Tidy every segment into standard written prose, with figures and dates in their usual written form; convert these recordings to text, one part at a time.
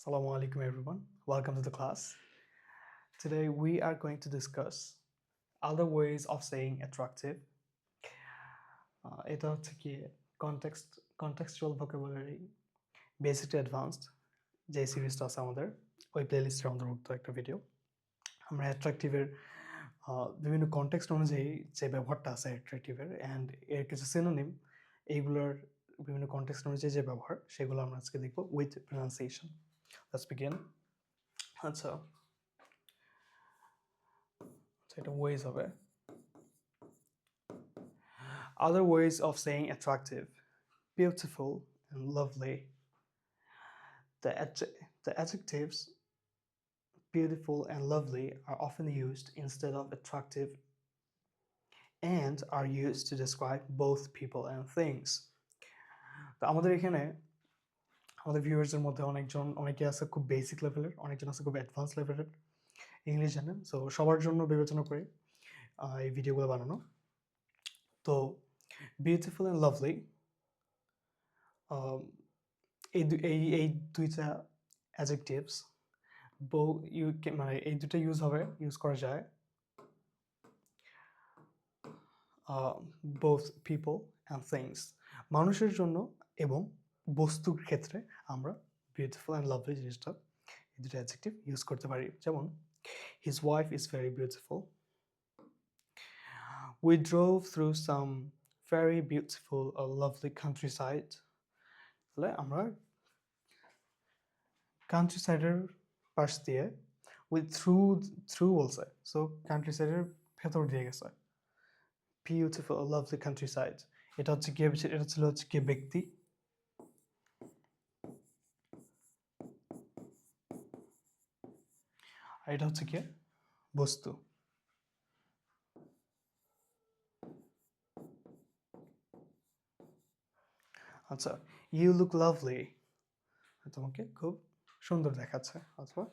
Assalamu alaikum everyone. Welcome to the class. Today we are going to discuss other ways of saying attractive. এটা হচ্ছে কি contextual vocabulary basic to advanced যে সিরিজটা আছে আমাদের ওই প্লেলিস্টের অন্তর্ভুক্ত একটা ভিডিও। আমরা অ্যাট্রাকটিভের বিভিন্ন কনটেক্সট অনুযায়ী যে ব্যবহারটা আছে অ্যাট্রাকটিভের অ্যান্ড এর কিছু সিনোনিম এইগুলোর বিভিন্ন কনটেক্সট অনুযায়ী যে ব্যবহার সেগুলো আমরা আজকে দেখব উইথ প্রনাউন্সিয়েশন। Let's begin. আচ্ছা এটা ওয়েজ হবে। Other ways of saying attractive, beautiful and lovely. The adjectives beautiful and lovely are often used instead of attractive and are used to describe both people and things. তো আমাদের এখানে আমাদের ভিউয়ার্সের মধ্যে অনেকে আছে খুব বেসিক লেভেলের, অনেকজন আছে খুব অ্যাডভান্স লেভেলের ইংলিশ জানেন। সো সবার জন্য বিবেচনা করে এই ভিডিওগুলো বানানো। তো বিউটিফুল অ্যান্ড লাভলি এই দুইটা অ্যাডজেক্টিভস মানে এই দুটো ইউজ করা যায় both people and things, মানুষের জন্য এবং বস্তুর ক্ষেত্রে আমরা বিউটিফুল অ্যান্ড লাভলি জিনিসটা এই দুটো অ্যাডজেক্টিভ ইউজ করতে পারি। যেমন his wife is very beautiful, we drove through some very beautiful or lovely countryside. তাহলে আমরা কান্ট্রিসাইডের পাশ দিয়ে উইথ থ্রু বলছে, সো কান্ট্রিসাইডের ভেতর দিয়ে গেছে। বিউটিফুল লাভলি কান্ট্রিসাইড এটা ছিল হচ্ছে কি ব্যক্তি, আর এটা হচ্ছে কি বস্তু। আচ্ছা, ইউ লুক লাভলি, তোমাকে খুব সুন্দর দেখাচ্ছে, অথবা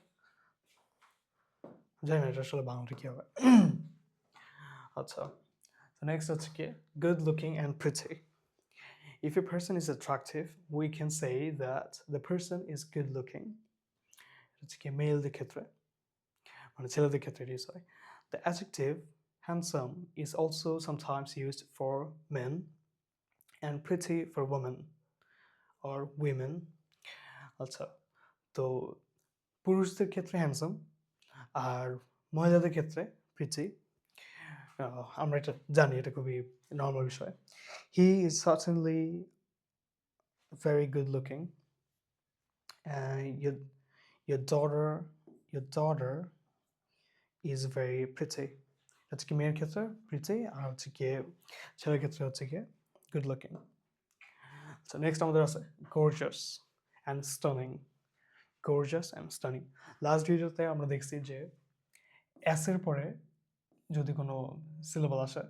জানি না এটা আসলে বাংলাটা কি হবে। আচ্ছা, নেক্সট হচ্ছে কি good looking and pretty. If a person is attractive, we can say that the person is good looking. হচ্ছে কি মেলদের ক্ষেত্রে, মানে ছেলেদের ক্ষেত্রে ইউজ হয়। The adjective handsome is also sometimes used for men and pretty for women or women. আচ্ছা, তো পুরুষদের ক্ষেত্রে হ্যান্ডসাম আর মহিলাদের ক্ষেত্রে প্রিটি। আমরা এটা জানি, এটা খুবই নর্মাল বিষয়। He is certainly very good looking, and your daughter is very pretty. হচ্ছে কি মেয়ের ক্ষেত্রে প্রিটি, আর হচ্ছে কি ছেলের ক্ষেত্রে হচ্ছে কি গুড লুকিং। সো নেক্সট আমাদের আছে gorgeous and stunning. Gorgeous and stunning, last ভিডিওতে আমরা দেখছি যে এর পরে যদি কোনো সিলেবল আসে,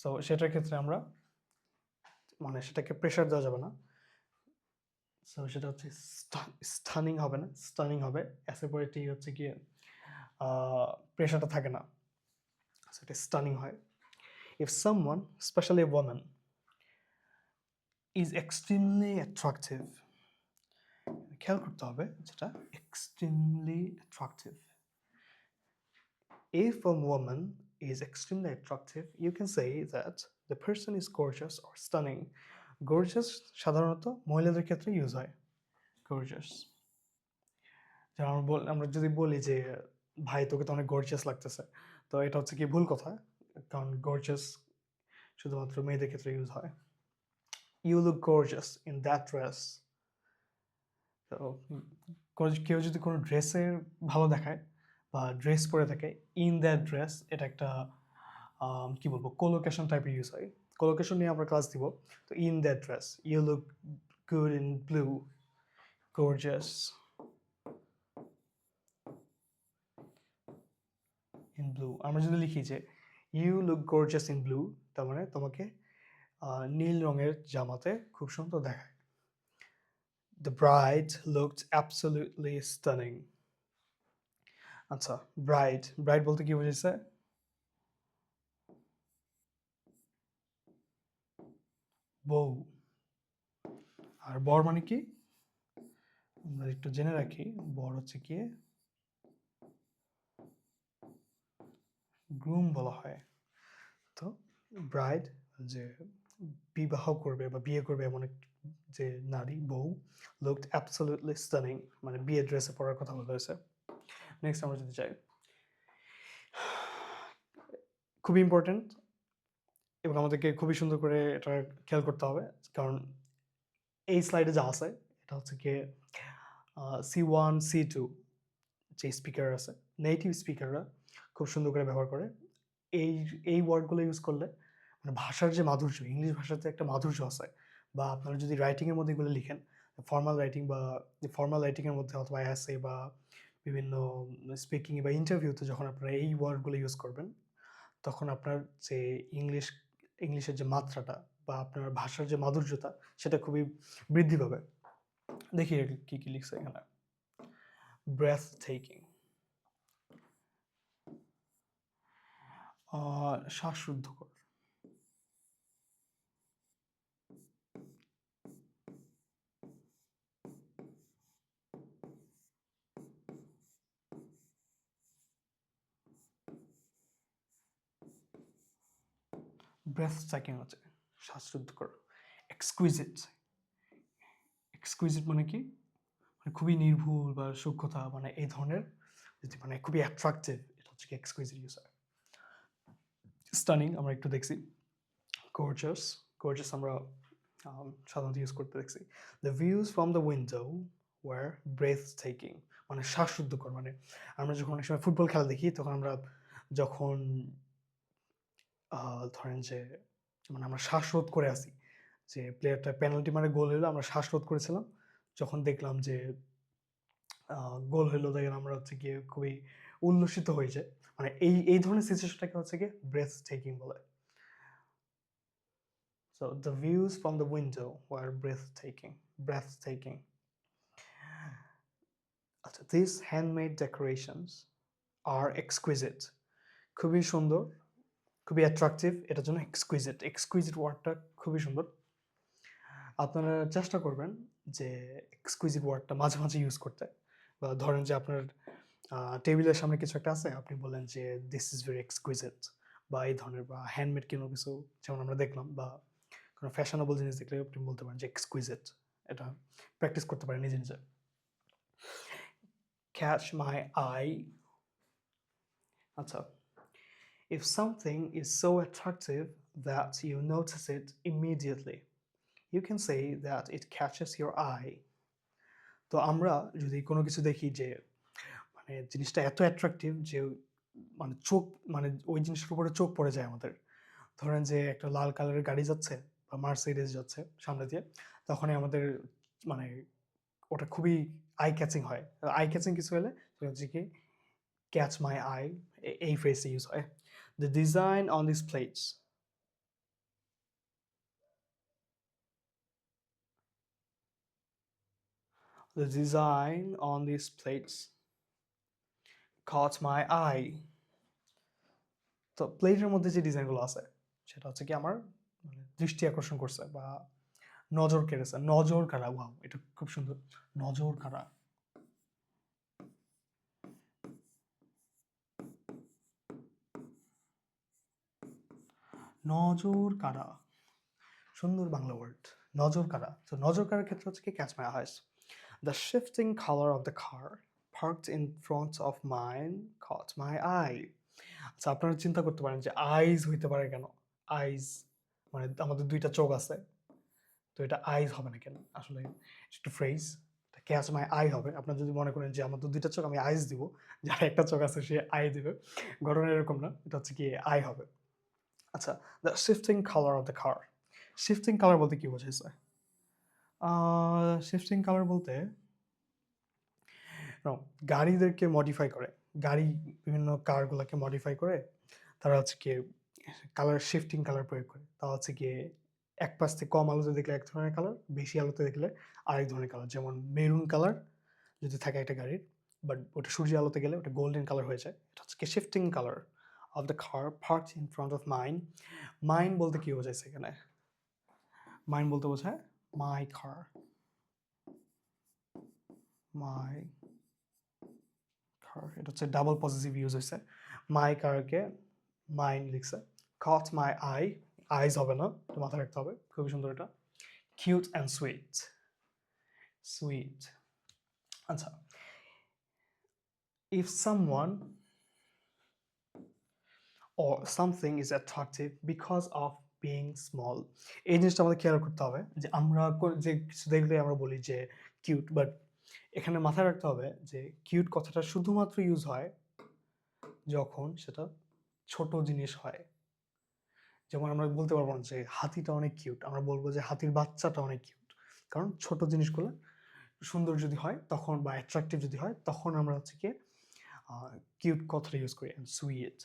সো সেটার ক্ষেত্রে আমরা মানে সেটাকে প্রেশার দেওয়া যাবে না। সো সেটা হচ্ছে স্টানিং হবে না, স্টানিং হবে। এর পরে টি হচ্ছে কি প্রেশারটা থাকে না, সেটা স্টানিং হয়। If someone, especially a woman, is extremely attractive, খেয়াল করতে হবে যেটা extremely attractive. If a woman is extremely attractive, you can say that the person is gorgeous or stunning. Gorgeous সাধারণত মহিলাদের ক্ষেত্রে ইউজ হয় gorgeous। আমরা যদি বলি যে ভাই তোকে তো অনেক গর্জিয়াস লাগতেছে, তো এটা হচ্ছে কি ভুল কথা, কারণ গর্জিয়াস শুধুমাত্র মেয়েদের ক্ষেত্রে ইউজ হয়। You look gorgeous in that dress. তো কেউ যদি কোনো ড্রেসের ভালো দেখায় বা ড্রেস পরে থাকে, ইন দ্যাট ড্রেস, এটা একটা কি বলবো কোলোকেশন টাইপের ইউজ হয়। কোলোকেশন নিয়ে আমরা ক্লাস দিব। তো in that dress, you look good in blue, gorgeous in blue. আমরা যদি লিখি যে you look gorgeous in blue, তার মানে তোমাকে নীল রঙের জামাতে খুব সুন্দর দেখায়। The bride looked absolutely stunning. আচ্ছা, ব্রাইড বলতে কি বুঝেছে? বউ। আর বর মানে কি? আমরা একটু জেনে রাখি, বর হচ্ছে গিয়ে গ্রুম বলা হয়। তো ব্রাইড যে বিবাহ করবে বা বিয়ে করবে এমন যে নারী বউ, লুকড অ্যাবসলিউটলি স্টানিং, মানে বিয়ে ড্রেসে পরার কথা বলা হয়েছে। নেক্সট আমরা যদি চাই, খুবই ইম্পর্টেন্ট এবং আমাদেরকে খুবই সুন্দর করে এটা খেয়াল করতে হবে, কারণ এই স্লাইডে যা আছে এটা হচ্ছে গিয়ে C1 C2 যে স্পিকার আছে, নেটিভ স্পিকাররা খুব সুন্দর করে ব্যবহার করে। এই এই ওয়ার্ডগুলো ইউজ করলে মানে ভাষার যে মাধুর্য, ইংলিশ ভাষাতে একটা মাধুর্য আছে, বা আপনারা যদি রাইটিংয়ের মধ্যে এগুলো লিখেন, ফর্মাল রাইটিং বা ফর্মাল রাইটিংয়ের মধ্যে অথবা এসে বা বিভিন্ন স্পিকিং বা ইন্টারভিউতে যখন আপনারা এই ওয়ার্ডগুলো ইউজ করবেন, তখন আপনার যে ইংলিশের যে মাত্রাটা বা আপনার ভাষার যে মাধুর্যতা সেটা খুবই বৃদ্ধি পাবে। দেখি কি কি লিখছে এখানে। ব্রেথ টেকিং, শ্বাসরুদ্ধকর। ব্রেথ টেকিং হচ্ছে শ্বাসরুদ্ধকর। এক্সকুইজিট, এক্সকুইজিট মানে কি, মানে খুবই নির্ভুল বা সূক্ষ্মতা, মানে এই ধরনের, মানে খুবই অ্যাট্রাকটিভ, এটা হচ্ছে কি এক্সকুইজিট ইউজ হয়। স্টানিং আমরা একটু দেখছি। গর্জাস, গর্জাস আমরা সাধারণত ইউজ করতে দেখছি। The views from the window were breath taking, মানে শ্বাসরুদ্ধকর। মানে আমরা যখন অনেক সময় ফুটবল খেলা দেখি, তখন আমরা যখন ধরেন যে মানে আমরা শ্বাসরোধ করে আসি, যে প্লেয়ারটা পেনাল্টি মানে গোল হলো, আমরা শ্বাসরোধ করেছিলাম, যখন দেখলাম যে গোল হইলো, দেখেন আমরা হচ্ছে গিয়ে খুবই উল্লসিত হয়ে যায়, মানে এই ধরনের সিচুয়েশনটাকে হচ্ছে গিয়ে ব্রেথ টেকিং বলে। So the views from the window were breathtaking, breathtaking. আচ্ছা, these handmade decorations are exquisite, খুবই সুন্দর, খুবই অ্যাট্রাকটিভ, এটার জন্য এক্সকুইজিট, এক্সকুইজিট ওয়ার্ডটা খুবই সুন্দর। আপনারা চেষ্টা করবেন যে এক্সকুইজিট ওয়ার্ডটা মাঝে মাঝে ইউজ করতে, বা ধরেন যে আপনার টেবিলের সামনে কিছু একটা আছে, আপনি বলেন যে দিস ইজ ভেরি এক্সকুইজিট, বা এই ধরনের, বা হ্যান্ডমেড কোনো কিছু যেমন আমরা দেখলাম, বা কোনো ফ্যাশনেবল জিনিস দেখলে আপনি বলতে পারেন যে এক্সকুইজিট। এটা প্র্যাকটিস করতে পারেন নিজে নিজে। ক্যাচ মাই আই, আচ্ছা, if something is so attractive that you notice it immediately, you can say that it catches your eye. তো আমরা যদি কোনো কিছু দেখি যে মানে জিনিসটা এত অ্যাট্রাকটিভ যে মানে চোখ, মানে ওই জিনিসটার উপরে চোখ পড়ে যায় আমাদের, ধরেন যে একটা লাল কালারের গাড়ি যাচ্ছে বা মার্সিডিজ যাচ্ছে সামনে দিয়ে, তখনই আমাদের মানে ওটা খুবই আই ক্যাচিং হয়। আই ক্যাচিং কিছু হলে সেটা হচ্ছে কি ক্যাচ মাই আই, এই ফ্রেজটা ইউজ হয়। The design on this plates, the design on these plates caught my eye. তো প্লেটের মধ্যে যে ডিজাইনগুলো আছে সেটা হচ্ছে কি আমার মানে দৃষ্টি আকর্ষণ করছে বা নজর কেড়েছে। নজর কাড়া, ওয়াও, এটা খুব সুন্দর। নজর কাড়া, নজর কাড়া, সুন্দর বাংলা ওয়ার্ড, নজর কাড়া। তো নজর কাড়ার ক্ষেত্রে হচ্ছে কি catch my eyes. The shifting colour of the car parked in front of mine caught my eye. আচ্ছা, আপনারা চিন্তা করতে পারেন যে আইজ হইতে পারে কেন, আইজ মানে আমাদের দুইটা চোখ আছে, তো এটা আইজ হবে না কেন? আসলে একটু ফ্রেজ, ক্যাচ মাই আই হবে। আপনার যদি মনে করেন যে আমার তো দুইটা চোখ, আমি আইজ দিব, যার একটা চোখ আছে সে আই দিবে, ঘটনা এরকম না, এটা হচ্ছে কি আই হবে। আচ্ছা, the shifting colour of the car, shifting colour বলতে কি বোঝাইছে? শিফটিং কালার বলতে গাড়িদেরকে মডিফাই করে, গাড়ি বিভিন্ন কারগুলোকে মডিফাই করে তারা হচ্ছে কি কালার, শিফটিং কালার প্রয়োগ করে। তা হচ্ছে গিয়ে এক পাশ থেকে কম আলোতে দেখলে এক ধরনের কালার, বেশি আলোতে দেখলে আরেক ধরনের কালার। যেমন মেরুন কালার যদি থাকে একটা গাড়ির, বাট ওটা সূর্য আলোতে গেলে ওটা গোল্ডেন কালার হয়ে যায়। এটা হচ্ছে কি shifting colour of the car parked in front of mine. Mine বলতে কি বোঝাইছে এখানে? মাইন বলতে বোঝায় মাই কার, মাই কার, এটা হচ্ছে ডাবল পজিটিভ ইউজ হয়েছে। মাই কারকে মাইন লিখছে। কট মাই আই, আইজ হবে না, এটা মাথায় রাখতে হবে, খুবই সুন্দর এটা। Cute and sweet, sweet. আচ্ছা, if someone or something is attractive because of being small, এই জিনিসটা আমাদের খেয়াল করতে হবে যে আমরা যে কিছু দেখলে আমরা বলি যে কিউট, বাট এখানে মাথায় রাখতে হবে যে কিউট কথাটা শুধুমাত্র ইউজ হয় যখন সেটা ছোট জিনিস হয়। যেমন আমরা বলতে পারবো না যে হাতিটা অনেক কিউট, আমরা বলবো যে হাতির বাচ্চাটা অনেক কিউট, কারণ ছোট জিনিসগুলো সুন্দর যদি হয় তখন, বা অ্যাট্রাকটিভ যদি হয় তখন আমরা হচ্ছে কি কিউট কথাটা ইউজ করি। অ্যান্ড সুইট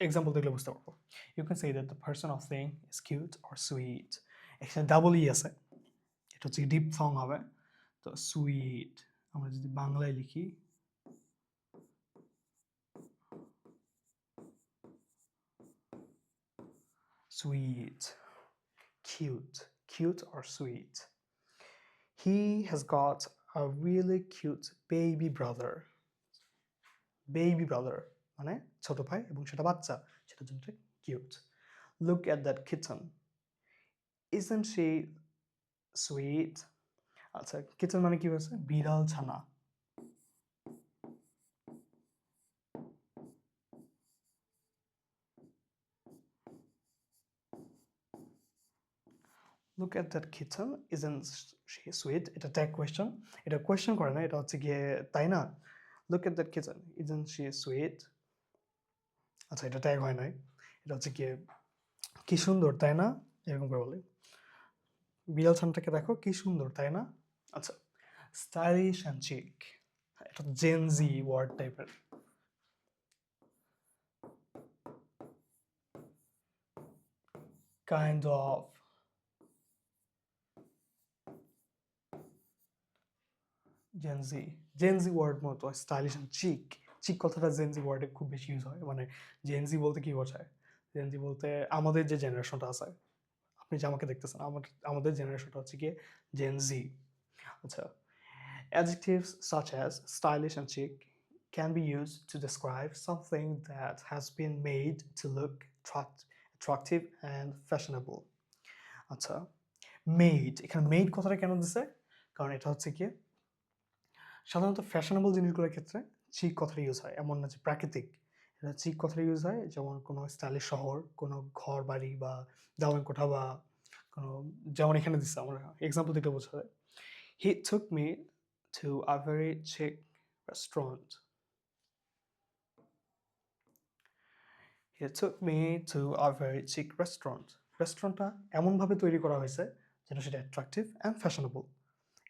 এক্সাম্পল দেখলে বুঝতে পারবো। You can say that the person of thing is cute or sweet. এখানে ডাবল ই আছে, এটা হচ্ছে ডিপ সং হবে। তো সুইট আমরা যদি বাংলায় লিখি, sweet, cute, cute or sweet. He has got a really cute baby brother. Baby brother মানে ছোট ভাই এবং সেটা বাচ্চা, সেটার জন্য cute. Look at that kitten. Isn't she sweet? আচ্ছা, কিচেন মানে কি হয়েছে? বিড়াল ছানা। Look at that kitten, isn't she sweet? এটা ট্যাগ কোয়েশ্চন, এটা কোয়েশ্চন করে না, এটা হচ্ছে গিয়ে তাই না। Look at that kitten, isn't she sweet? আচ্ছা, এটা ট্যাগ হয় নাই, এটা হচ্ছে গিয়ে কি সুন্দর তাই না, এরকম করে বলি। বিড়াল ছানাটাকে দেখো কি সুন্দর তাই না। আচ্ছা, স্টাইলিশ অ্যান্ড চিক, এটা জেনজি ওয়ার্ড টাইপের। Kind of, Gen Z, Gen Z word মতো স্টাইলিশ অ্যান্ড চিক। চিক কথাটা জেনজি ওয়ার্ডে খুব বেশি ইউজ হয়। মানে জেনজি বলতে কি বোঝায়? জেনজি বলতে আমাদের যে জেনারেশনটা আছে, আপনি যে আমাকে দেখতেছেন, আমাদের জেনারেশনটা হচ্ছে গিয়ে জেনজি। আচ্ছা, adjectives such as stylish and chic can be used to describe something that has been made to look attractive and fashionable. আচ্ছা, মেড, এখানে মেড কথাটা কেন দিছে? কারণ এটা হচ্ছে কি সাধারণত ফ্যাশনেবল জিনিসগুলোর ক্ষেত্রে চিক কথাটা ইউজ হয়, এমন না যে প্রাকৃতিক। এটা চিক কথাটা ইউজ হয় যেমন কোনো স্টাইলিশ শহর, কোনো ঘর বাড়ি বা দাওয়ান কোঠা, বা কোনো, যেমন এখানে দিচ্ছে আমরা এক্সাম্পল দিতে বোঝা যায়। He took me to a very chic restaurant. He took me to a very chic restaurant. রেস্টুরেন্টটা এমনভাবে তৈরি করা হয়েছে যেন সেটা অ্যাট্রাকটিভ অ্যান্ড ফ্যাশনেবল।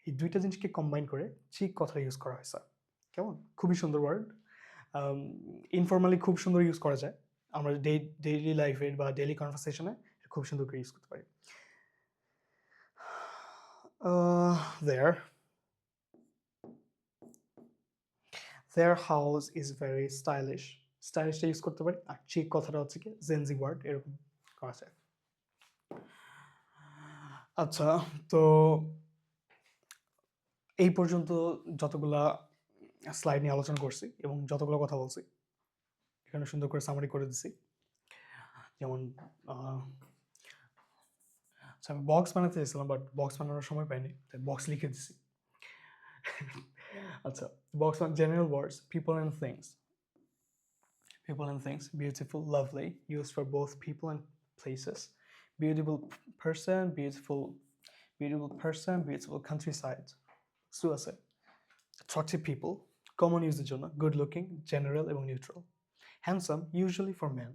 এই দুইটা জিনিসকে কম্বাইন করে চিক কথাটা ইউজ করা হয়েছে। কেমন, খুবই সুন্দর ওয়ার্ড। ইনফর্মালি খুব সুন্দর ইউজ করা যায়, আমরা ডেইলি লাইফে বা ডেইলি কনভারসেশনে খুব সুন্দর করে ইউজ করতে পারি। their house is very stylish. স্টাইলিশটা ইউজ করতে পারি, আর চিক কথাটা হচ্ছে কি জেনজি ওয়ার্ড, এরকম করা যায়। আচ্ছা, তো এই পর্যন্ত যতগুলা স্লাইড নিয়ে আলোচনা করছি এবং যতগুলো কথা বলছি এখানে সুন্দর করে সামারি করে দিছি। যেমন আচ্ছা, আমি বক্স বানাতে চাইছিলাম বাট বক্স বানানোর সময় পাইনি, তাই বক্স লিখে দিছি। আচ্ছা, box one, general words, people and things. People and things, beautiful, lovely, used for both people and places. Beautiful person, beautiful countryside. So আছে attractive people, common ইউজের জন্য, good looking, general এবং neutral. Handsome, usually for men.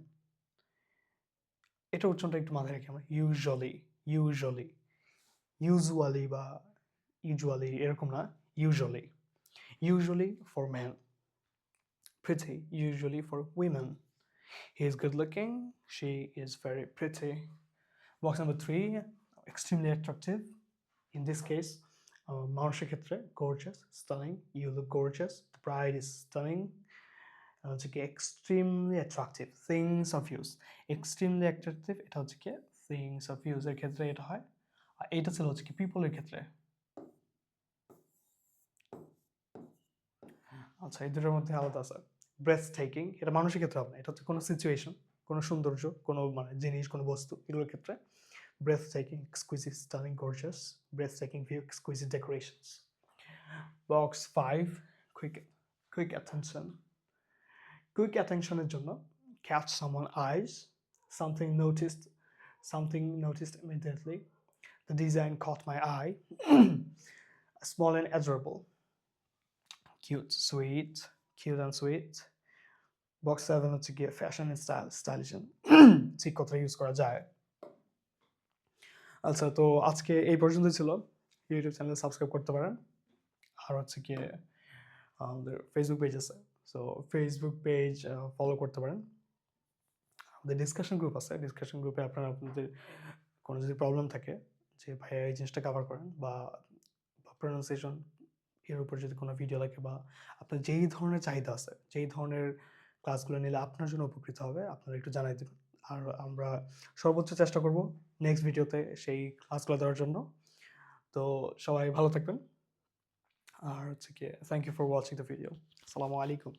এটা উচ্চারণটা একটু মাথায় রাখি আমরা, usually বা usually এরকম না, usually for men. Pretty, usually for women. He is good looking, she is very pretty. Box number 3, extremely attractive. In this case, মানুষের ক্ষেত্রে gorgeous, stunning, you look gorgeous, the bride is stunning. হচ্ছে কি extremely attractive, things of use. Extremely attractive এটা হচ্ছে কি things of use এর ক্ষেত্রে এটা হয়, আর এটা ছিল হচ্ছে কি people এর ক্ষেত্রে। আচ্ছা, এই দুটোর মধ্যে আলাদা আছে। ব্রেথ টেকিং, এটা মানুষের ক্ষেত্রে হবে না, এটা হচ্ছে কোনো সিচুয়েশন, কোনো সৌন্দর্য, কোনো মানে জিনিস, কোনো বস্তু, এগুলোর ক্ষেত্রে। Breathtaking, exquisite, stunning, gorgeous, breathtaking view, exquisite decorations. Box 5, quick quick attention. Quick অ্যাটেনশনের জন্য catch someone's eyes, something noticed immediately. The design caught my eye. Small and adorable. Cute and sweet. Box 7 হচ্ছে গিয়ে fashion and stylish ঠিক কথা use করা যায়। আচ্ছা, তো আজকে এই পর্যন্তই ছিল। ইউটিউব চ্যানেল সাবস্ক্রাইব করতে পারেন। আর হচ্ছে গিয়ে আমাদের ফেসবুক পেজ আছে, সো ফেসবুক পেজ ফলো করতে পারেন। আমাদের ডিসকাশন গ্রুপ আছে, ডিসকাশন গ্রুপে আপনারা আপনাদের কোনো যদি প্রবলেম থাকে যে ভাইয়া এই জিনিসটা কভার করেন বা প্রনাউন্সিয়েশন এর উপর যদি কোনো ভিডিও লাগে বা আপনার যেই ধরনের চাহিদা আছে, যেই ধরনের ক্লাসগুলো নিলে আপনার জন্য উপকৃত হবে, আপনারা একটু জানাই দেবেন। আর আমরা সর্বোচ্চ চেষ্টা করব নেক্সট ভিডিওতে সেই ক্লাসগুলো দেওয়ার জন্য। তো সবাই ভালো থাকবেন। আর হচ্ছে কি, thank you for watching the video. আসসালামু আলাইকুম।